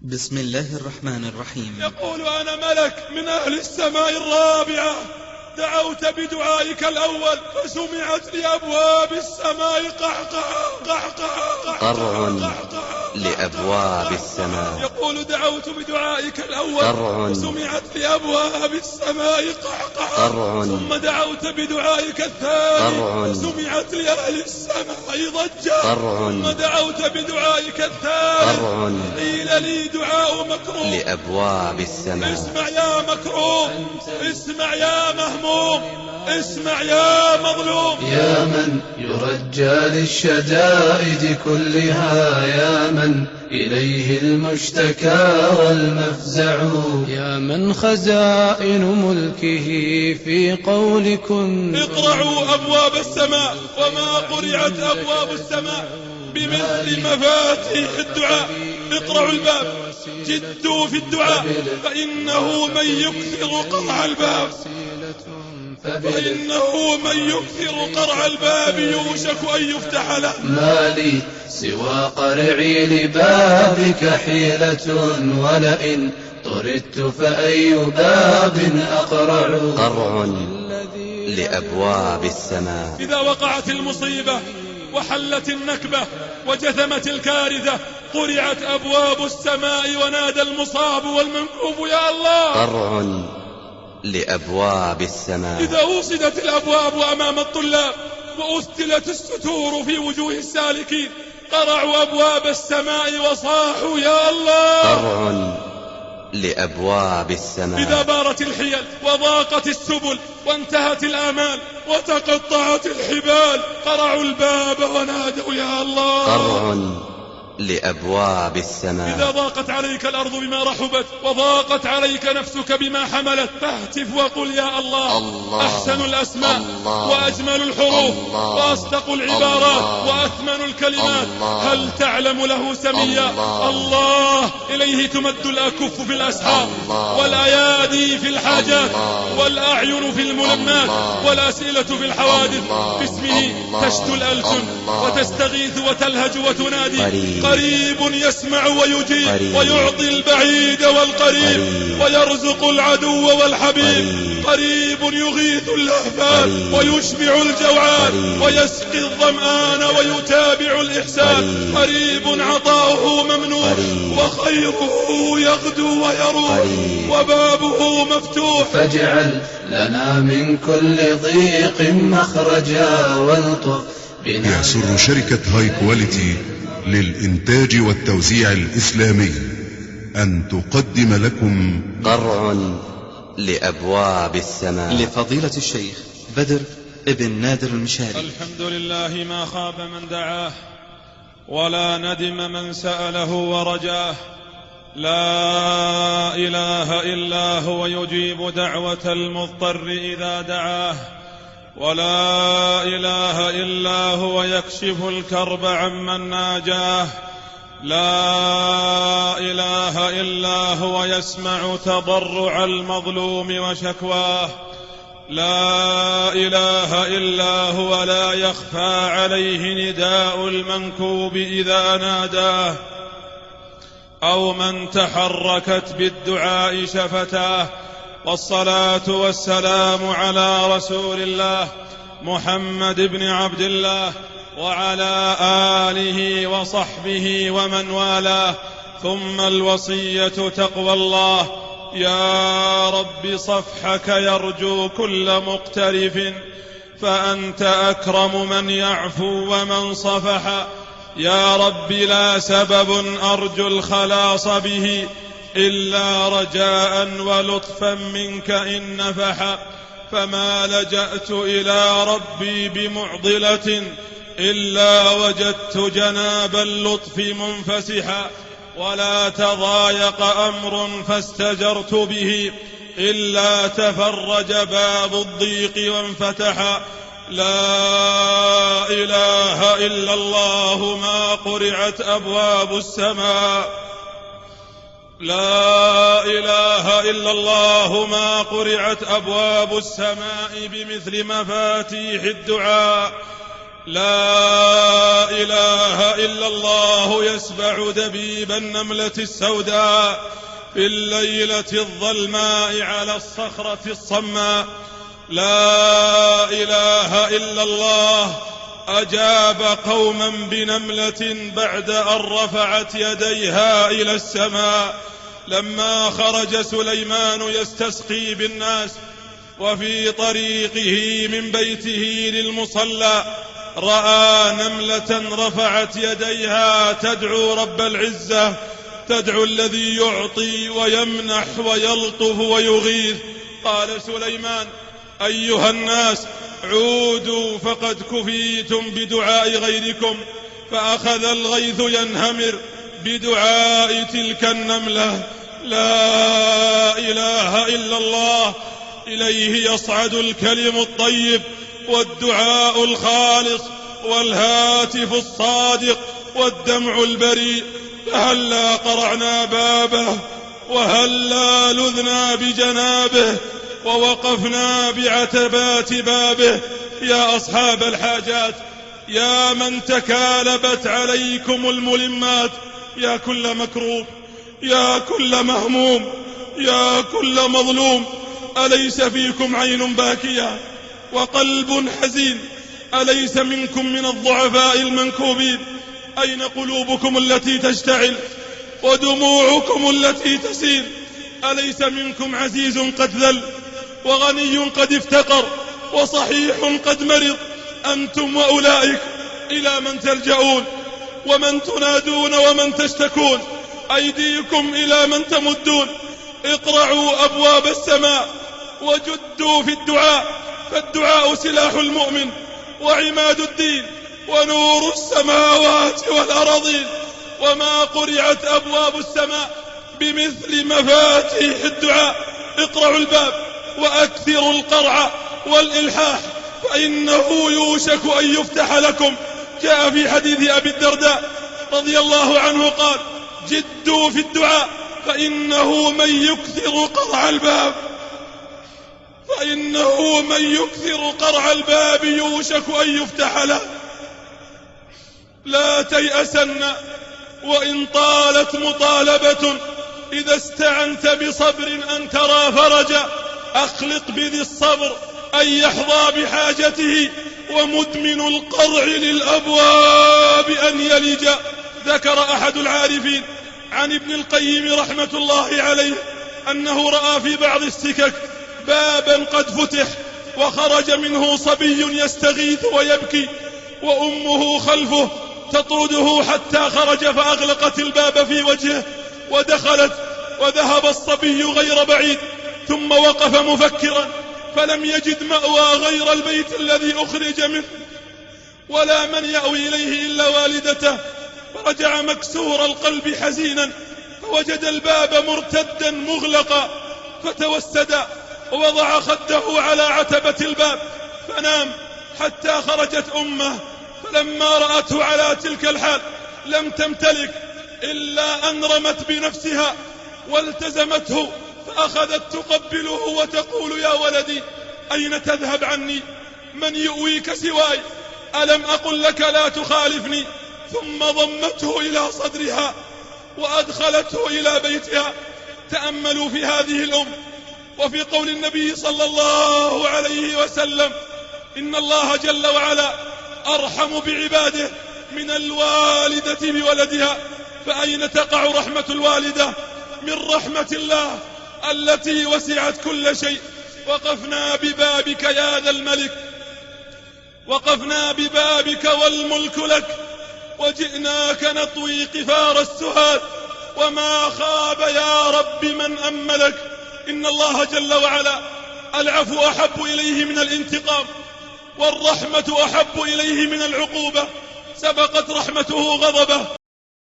بسم الله الرحمن الرحيم. يقول: أنا ملك من أهل السماء الرابعة، دعوت بدعائك الأول فسمعت لأبواب السماء قرع لأبواب السماء. يقول: دعوت بدعائك الأول فسمعت لأبواب السماء قرع. ثم دعوت بدعائك الثاني فسمعت لأهل السماء ضجة. ثم دعوت بدعائك الثالث قيل لي دعاء مكروم لأبواب السماء. اسمع يا مكروم، اسمع يا مهموم، اسمع يا مظلوم. يا من يرجى للشدائد كلها، يا من إليه المشتكى والمفزع، يا من خزائن ملكه في قول كن. اقرعوا أبواب السماء، وما قرعت أبواب السماء بمثل مفاتيح الدعاء. اقرعوا الباب، جدوا في الدعاء، فإنه من يكثر قرع الباب، فإنه من يكثر قرع الباب يوشك أن يفتح له. ما لي سوى قرعي لبابك حيلة، ولئن طردت فأي باب أقرع. قرع لأبواب السماء. إذا وقعت المصيبة وحلت النكبة وجثمت الكارثة قرعت أبواب السماء ونادى المصاب والمنكوب: يا الله. قرع لأبواب السماء. إذا وصدت الأبواب أمام الطلاب وأستلت الستور في وجوه السالكين قرعوا أبواب السماء وصاحوا: يا الله. قرع لأبواب السماء. إذا بارت الحيل وضاقت السبل وانتهت الآمال وتقطعت الحبال قرعوا الباب ونادوا: يا الله. قرع لأبواب السماء. إذا ضاقت عليك الأرض بما رحبت وضاقت عليك نفسك بما حملت فاهتف وقل: يا الله. الله. أحسن الأسماء الله. وأجمل الحروف الله. وأصدق العبارات الله. وأثمن الكلمات. الله. هل تعلم له سميا؟ الله. إليه تمد الأكف في الأسحار الله. والأيادي في الحاجات الله. والأعين في الملمات الله. والأسئلة في الحوادث. الله. باسمه الله. تشتو الألسن الله. وتستغيث وتلهج وتنادي. قريب يسمع ويجيب قريب ويعطي البعيد والقريب ويرزق العدو والحبيب. قريب يغيث اللهفان ويشبع الجوعان ويسقي الظمآن ويتابع الإحسان. قريب عطاؤه ممنوح وخيره يغدو ويروح وبابه مفتوح. فاجعل لنا من كل ضيق مخرجا، والطف بنا. يسر شركة هاي كواليتي للإنتاج والتوزيع الإسلامي أن تقدم لكم قرع لأبواب السماء لفضيلة الشيخ بدر ابن نادر المشاري. الحمد لله ما خاب من دعاه ولا ندم من سأله ورجاه. لا إله إلا هو يجيب دعوة المضطر إذا دعاه، ولا إله إلا هو يكشف الكرب عمن ناجاه. لا إله إلا هو يسمع تضرع المظلوم وشكواه. لا إله إلا هو لا يخفى عليه نداء المنكوب إذا ناداه أو من تحركت بالدعاء شفتاه. والصلاة والسلام على رسول الله محمد بن عبد الله وعلى آله وصحبه ومن والاه. ثم الوصية تقوى الله. يا رب صفحك يرجو كل مقترف، فأنت أكرم من يعفو ومن صفح. يا رب لا سبب أرجو الخلاص به إلا رجاء ولطفا منك إن نفح. فما لجأت إلى ربي بمعضلة إلا وجدت جناب اللطف منفسحا. ولا تضايق أمر فاستجرت به إلا تفرج باب الضيق وانفتح. لا إله إلا الله ما قرعت أبواب السماء. لا إله إلا الله ما قرعت أبواب السماء بمثل مفاتيح الدعاء. لا إله إلا الله يسبع دبيب النملة السوداء في الليلة الظلماء على الصخرة الصماء. لا إله إلا الله أجاب قوما بنملة بعد أن رفعت يديها إلى السماء. لما خرج سليمان يستسقي بالناس وفي طريقه من بيته للمصلى رأى نملة رفعت يديها تدعو رب العزة، تدعو الذي يعطي ويمنح ويلطف ويغيث. قال سليمان: أيها الناس عودوا فقد كفيتم بدعاء غيركم. فأخذ الغيث ينهمر بدعاء تلك النملة. لا إله إلا الله. إليه يصعد الكلم الطيب والدعاء الخالص والهاتف الصادق والدمع البريء. فهلا قرعنا بابه وهلا لذنا بجنابه ووقفنا بعتبات بابه. يا أصحاب الحاجات، يا من تكالبت عليكم الملمات، يا كل مكروب، يا كل مهموم، يا كل مظلوم، أليس فيكم عين باكية وقلب حزين؟ أليس منكم من الضعفاء المنكوبين؟ أين قلوبكم التي تشتعل ودموعكم التي تسيل؟ أليس منكم عزيز قد ذل وغني قد افتقر وصحيح قد مرض؟ أنتم وأولئك إلى من تلجؤون ومن تنادون ومن تشتكون؟ أيديكم إلى من تمدون؟ اقرعوا أبواب السماء وجدوا في الدعاء، فالدعاء سلاح المؤمن وعماد الدين ونور السماوات والأراضين. وما قرعت أبواب السماء بمثل مفاتيح الدعاء. اقرعوا الباب وأكثروا القرع والإلحاح فإنه يوشك أن يفتح لكم. جاء في حديث أبي الدرداء رضي الله عنه قال: جدوا في الدعاء فإنه من يكثر قرع الباب يوشك أن يفتح له. لا تيأسن وإن طالت مطالبة، إذا استعنت بصبر أن ترى فرجا. أخلق بذي الصبر أن يحظى بحاجته، ومدمن القرع للأبواب أن يلج. ذكر أحد العارفين عن ابن القيم رحمة الله عليه أنه رأى في بعض السكك بابا قد فتح وخرج منه صبي يستغيث ويبكي، وأمه خلفه تطرده حتى خرج فأغلقت الباب في وجهه ودخلت، وذهب الصبي غير بعيد ثم وقف مفكرا فلم يجد مأوى غير البيت الذي أخرج منه ولا من يأوي إليه إلا والدته. فرجع مكسور القلب حزينا فوجد الباب مرتدا مغلقا، فتوسد ووضع خده على عتبة الباب فنام حتى خرجت أمه. فلما رأته على تلك الحال لم تمتلك إلا أن رمت بنفسها والتزمته، فأخذت تقبله وتقول: يا ولدي أين تذهب عني؟ من يؤويك سواي؟ ألم أقل لك لا تخالفني؟ ثم ضمته إلى صدرها وأدخلته إلى بيتها. تأملوا في هذه الأم وفي قول النبي صلى الله عليه وسلم: إن الله جل وعلا أرحم بعباده من الوالدة بولدها. فأين تقع رحمة الوالدة من رحمة الله التي وسعت كل شيء؟ وقفنا ببابك يا ذا الملك، وقفنا ببابك والملك لك، وجئناك نطوي قفار السهاد، وما خاب يا رب من أملك. إن الله جل وعلا العفو أحب إليه من الانتقام، والرحمة أحب إليه من العقوبة. سبقت رحمته غضبه